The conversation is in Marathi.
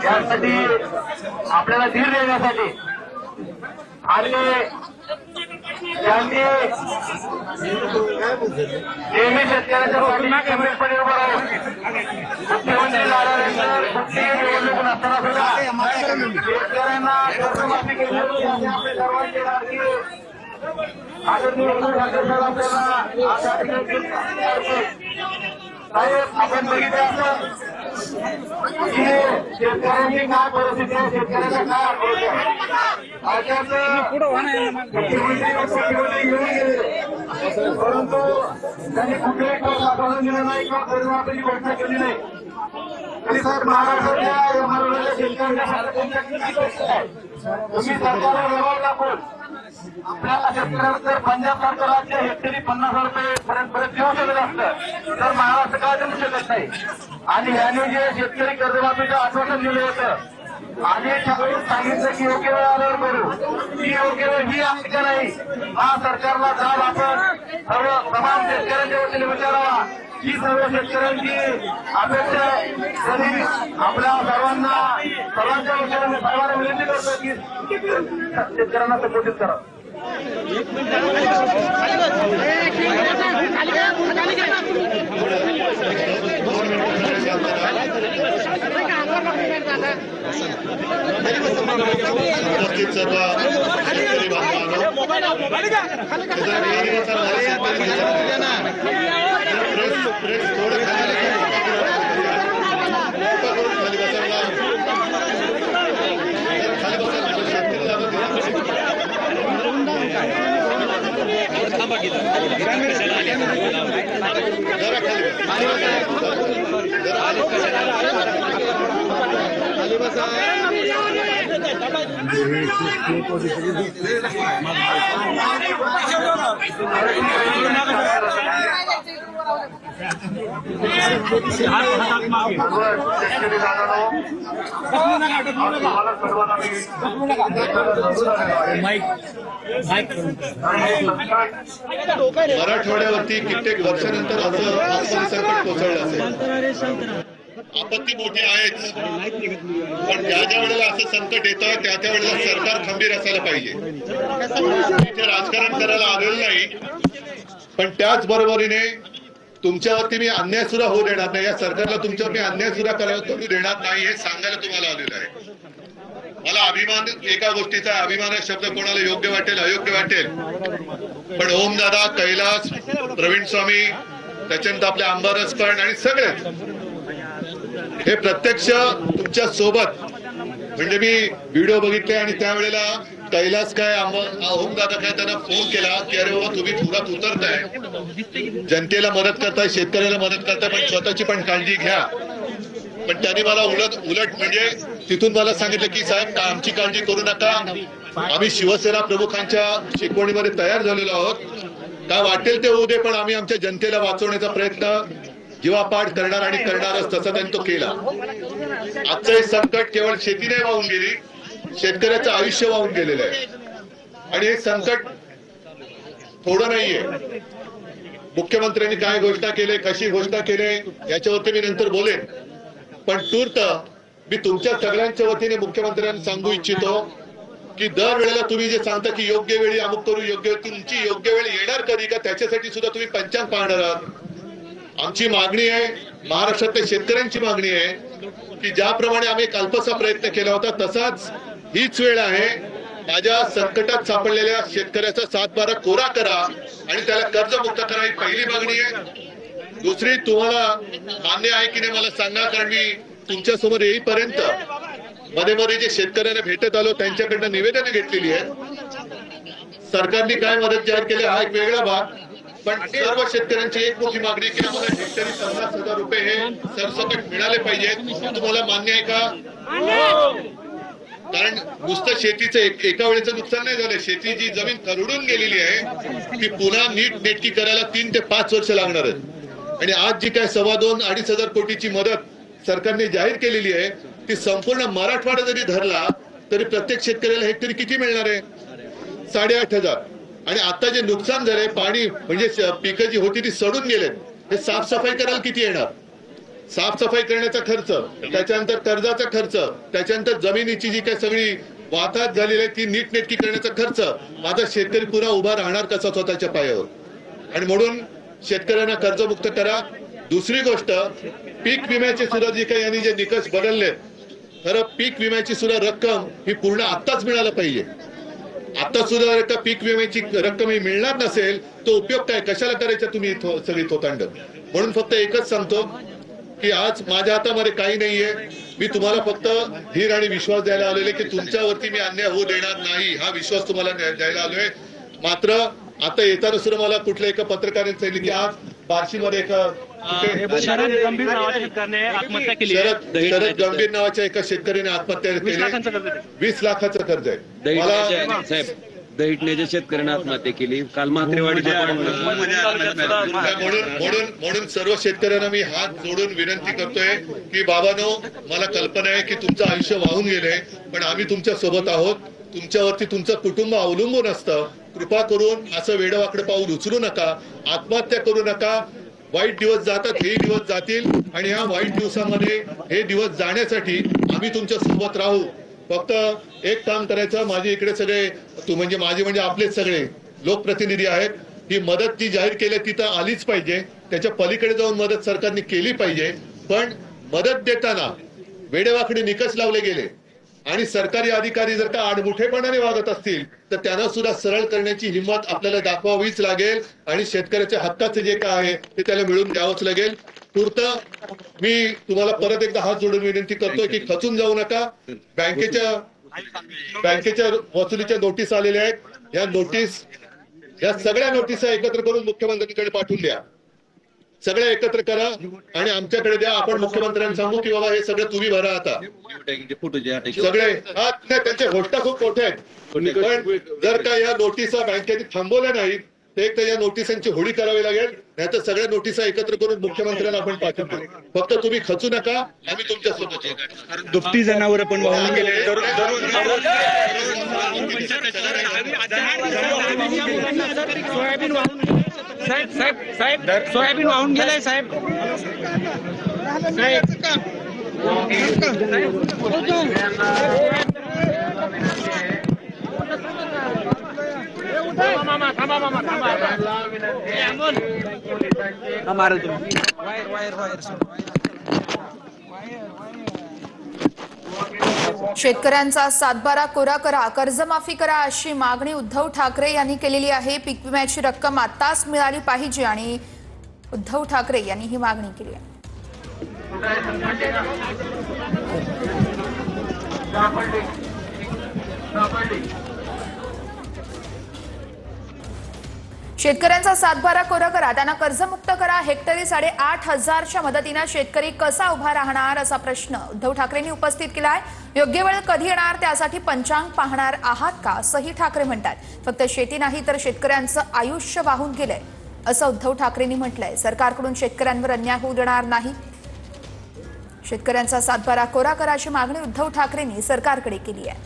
यासाठी आपल्याला धीर देण्यासाठी आणि त्यांनी नेहमी शेतकऱ्याच्या पाठीशी खंबीरपणे उभं राहून मुख्यमंत्री झाल्यानंतर कुठलीही निवडणूक नसताना सुद्धा शेतकऱ्यांना कर्जमाफी केली होती आणि आपले सर्वांचे लाडके आदरणीय आपल्याला अशा ठिकाणी साहेब आपण बघितलं असं की शेतकऱ्यांची काय परिस्थिती आहे, शेतकऱ्याचा काय आक्रोश आहे. मुख्यमंत्री घेऊन गेले परंतु त्यांनी कुठेही कर दाखवून दिलं नाही किंवा कर्जमाफीची घोषणा केली नाही. तरी साहेब महाराष्ट्राच्या शेतकऱ्यांच्या तुम्ही सरकारला व्यवहार दाखवून आपल्याला शेतकऱ्यांना पंजाब सरकार राज्य हेक्टरी 50,000 रुपये पर्यंत देऊ शकत असतं तर महाराष्ट्र का देऊ शकत नाही. आणि याने जे शेतकरी कर्जमाफीचं आश्वासन दिलं होतं आणि सांगितलं की योग्य वेळ आल्यावर करू, ही योग्य वेळ ही आहे का नाही हा सरकारला जाब आपण सर्व तमाम शेतकऱ्यांच्या वतीने विचारावा. ही सर्व शेतकऱ्यांची अपेक्षा कधी आपल्या सर्वांच्या वतीने सर्वांना विनंती करतो की शेतकऱ्यांना सपोर्टित करा. मराठवाड्यावरती कित्येक वर्षानंतर असं संकट कोसळलं असेल. आपत्ती मोठी आहेच पण ज्या ज्या वेळेला असं संकट येतं त्या त्या वेळेला सरकार खंबीर असायला पाहिजे. इथे राजकारण करायला आलेलं नाही पण त्याच बरोबरीने तुमच्यावरती मी अन्याय सुद्धा होऊ देणार नाही. या सरकारला तुमच्यावर मी अन्याय सुद्धा करायला देणार नाही हे सांगायला तुम्हाला आलेलं आहे. मला अभिमान एका गोष्टीचा अभिमान शब्द कोणाला योग्य वाटेल अयोग्य वाटेल पण ओमदादा, कैलास, प्रवीण स्वामी, त्याच्यानंतर आपले अंबारस पण आणि सगळेच हे प्रत्यक्ष तुमच्या सोबत म्हणजे मी व्हिडिओ बघितले आणि त्यावेळेला कैलास काय ओमदादा काय त्यांना फोन केला की अरे बाबा तुम्ही पुरात उतरताय, जनतेला मदत करताय, शेतकऱ्याला मदत करताय पण स्वतःची पण काळजी घ्या. पण त्यांनी मला उलट म्हणजे तिथून मला सांगितलं की साहेब आमची काळजी करू नका, आम्ही शिवसेना प्रमुखांच्या शिकवणीमध्ये तयार झालेलो आहोत, काय वाटेल ते होऊ दे पण आम्ही आमच्या जनतेला वाचवण्याचा प्रयत्न जीवापाड करणार आणि करणारच. तसा त्यांनी तो केला. आजचं हे संकट केवळ शेती नाही वाहून गेली, शेतकऱ्याचं आयुष्य वाहून गेलेलं आहे आणि हे संकट थोडं नाहीये. मुख्यमंत्र्यांनी काय घोषणा केली, कशी घोषणा केली याच्यावरती मी नंतर बोलेन पण तूर्त मी तुमच्या सगळ्यांच्या वतीने मुख्यमंत्र्यांना सांगू इच्छितो की दरवेळेला तुम्ही जे सांगता की योग्य वेळी अमुक करू, योग्य तुमची योग्य वेळ येणार कधी का त्याच्यासाठी सुद्धा तुम्ही पंचांग पाहणार आहात. आमची मागणी आहे, महाराष्ट्रातल्या शेतकऱ्यांची मागणी आहे की ज्याप्रमाणे आम्ही अल्पसा प्रयत्न केला होता तसाच हीच वेळ आहे. माझ्या संकटात सापडलेल्या शेतकऱ्याचा 7/12 कोरा करा आणि त्याला कर्जमुक्त करा ही पहिली मागणी आहे. दुसरी तुम्हाला मान्य आहे की नाही मला सांगा कारण मी तुमच्या समोर येईपर्यंत मध्ये मध्ये जे शेतकऱ्यांना भेटत आलो त्यांच्याकडनं निवेदनं घेतलेली आहेत. सरकारने काय मदत जाहीर केली हा एक वेगळा भाग पण सर्व शेतकऱ्यांची एक मोठी मागणी की आम्हाला हेक्टरी 50,000 रुपये हे सरसकट मिळाले पाहिजेत. तुम्हाला मान्य आहे का? कारण नुसतं शेतीचं एका वेळेचं नुकसान नाही झालं, शेती जी जमीन खरडून गेलेली आहे ती पुन्हा नीट नेटकी करायला 3 ते 5 वर्ष लागणार आहेत. आणि आज जी काय 2.25-2.5 हजार कोटीची मदत सरकारने जाहीर केलेली आहे ती संपूर्ण मराठवाडा जरी धरला तरी प्रत्येक शेतकऱ्याला हेक्टरी किती मिळणार आहे? 8,500. आणि आता जे नुकसान झालंय, पाणी म्हणजे पिकं जी होती ती सडून गेलेत, हे साफसफाई करायला किती येणार? साफसफाई करण्याचा खर्च, त्याच्यानंतर कर्जाचा खर्च, त्याच्यानंतर जमिनीची जी काही सगळी वाहतूक झालेली आहे ती नीटनेटकी करण्याचा खर्च, माझा शेतकरी पुन्हा उभा राहणार कसा स्वतःच्या पायावर? आणि म्हणून शेतकऱ्यांना कर्जमुक्त करा. दुसरी गोष्ट, पीक विम्याचे सुद्धा जे काही यांनी जे निकष बदलले, खरं पीक विम्याची सुद्धा रक्कम ही पूर्ण आत्ताच मिळायला पाहिजे. आता सुद्धा जर का पीक विम्याची रक्कम ही मिळणार नसेल तो उपयोग काय? कशाला करायचा तुम्ही सगळी थोतांड? म्हणून फक्त एकच सांगतो की आज माझ्या हातामध्ये काही नाहीये. मी तुम्हाला फक्त धीर आणि विश्वास द्यायला आलेले की तुमच्यावरती मी अन्याय होऊ देणार नाही, हा विश्वास तुम्हाला द्यायला आलोय. मात्र आता येताना सुद्धा मला कुठल्या एका पत्रकाराने सांगितलं की आज बार्शीमध्ये शरद गंभीर नावाच्या शेतकऱ्याने आत्महत्या केली. शरद गंभीर नावाच्या एका शेतकऱ्याने आत्महत्या केली. 20 लाखाचं कर्ज आहे. मला दहिटण्याच्या शेतकऱ्यांनी आत्महत्या केली. काल म्हात्रेवाडीच्या म्हणून सर्व शेतकऱ्यांना मी हात जोडून विनंती करतोय की बाबांनो, मला कल्पना आहे की तुमचं आयुष्य वाहून गेलंय, पण आम्ही तुमच्या सोबत आहोत. तुमच्यावरती तुमचं कुटुंब अवलंबून असतं. कृपा करून असं वेडवाकडे पाऊल उचलू नका, आत्महत्या करू नका. वाईट दिवस जातात, हे दिवस जातील आणि ह्या वाईट दिवसामध्ये हे दिवस जाण्यासाठी आम्ही तुमच्या सोबत राहू. फक्त एक काम करायचं, माझे इकडे सगळे म्हणजे आपलेच सगळे लोकप्रतिनिधी आहेत. ही मदत जी जाहीर केली ती तर आलीच पाहिजे, त्याच्या पलीकडे जाऊन मदत सरकारने केली पाहिजे. पण मदत देताना वेडेवाकडे निकष लावले गेले आणि सरकारी अधिकारी जर का आडमुठेपणाने वागत असतील तर त्यांना सुद्धा सरळ करण्याची हिंमत आपल्याला दाखवावीच लागेल आणि शेतकऱ्याच्या हक्काचे जे काय आहे ते त्याला मिळून द्यावंच लागेल. पुरतं मी तुम्हाला परत एकदा हात जोडून विनंती करतोय की खचून जाऊ नका. बँकेच्या वसुलीच्या नोटीस आलेल्या आहेत. या सगळ्या नोटिसा एकत्र करून मुख्यमंत्र्यांकडे पाठवून द्या. सगळ्या एकत्र करा आणि आमच्याकडे द्या. आपण मुख्यमंत्र्यांना सांगू की बाबा हे सगळं तुम्ही भरा. आता सगळे त्यांच्या घोषणा खूप मोठ्या आहेत, पण जर का या नोटिसा बँकेने थांबवल्या नाही तर एक तर या नोटिसांची होळी करावी लागेल, नाहीतर सगळ्या नोटिसा एकत्र करून मुख्यमंत्र्यांना आपण पाठवतो. फक्त तुम्ही खचू नका, आम्ही तुमच्या सोबत. दुभती जनावर पण वाहून गेले. सोयाबीन वाहून सोयाबीन वाहून गेलंय साहेब. शेतकऱ्यांचा सातबारा कोरा करा, कर्जमाफी करा अशी मागणी उद्धव ठाकरे यांनी केलेली आहे. पीक विम्याची रक्कम आताच मिळाली पाहिजे आणि उद्धव ठाकरे यांनी ही मागणी केली आहे. शेतकऱ्यांचा सातबारा कोरा करा, त्यांना कर्जमुक्त करा. हेक्टरी 8,500च्या मदतीने शेतकरी कसा उभा राहणार असा प्रश्न उद्धव ठाकरेंनी उपस्थित केला आहे. योग्य वेळ कधी येणार त्यासाठी पंचांग पाहणार आहात का असंही ठाकरे म्हणतात. फक्त शेती नाही तर शेतकऱ्यांचं आयुष्य वाहून गेलंय असं उद्धव ठाकरेंनी म्हटलंय. सरकारकडून शेतकऱ्यांवर अन्याय होऊ देणार नाही. शेतकऱ्यांचा सातबारा कोरा करा अशी मागणी उद्धव ठाकरेंनी सरकारकडे केली आहे.